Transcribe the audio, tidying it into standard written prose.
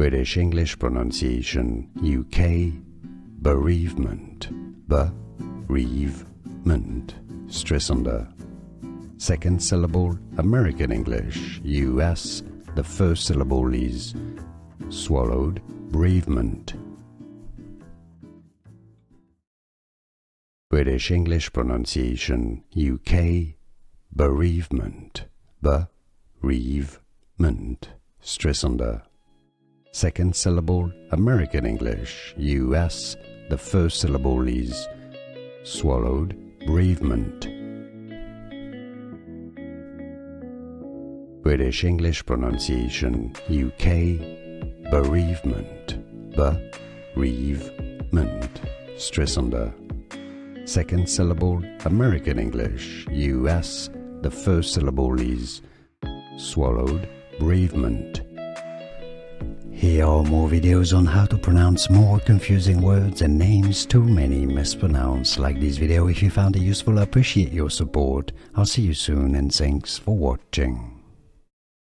British English pronunciation, UK, bereavement, bereavement, stress on the second syllable. American English, US, the first syllable is swallowed, bereavement. British English pronunciation, UK, bereavement, bereavement, stress on the second syllable. American English, US, the first syllable is swallowed, bereavement. British English pronunciation, UK, bereavement, bereavement, stress on the second syllable. American English, US, the first syllable is swallowed, bereavement. Here are more videos on how to pronounce more confusing words and names too many mispronounced. Like this video if you found it useful. I appreciate your support. I'll see you soon and thanks for watching.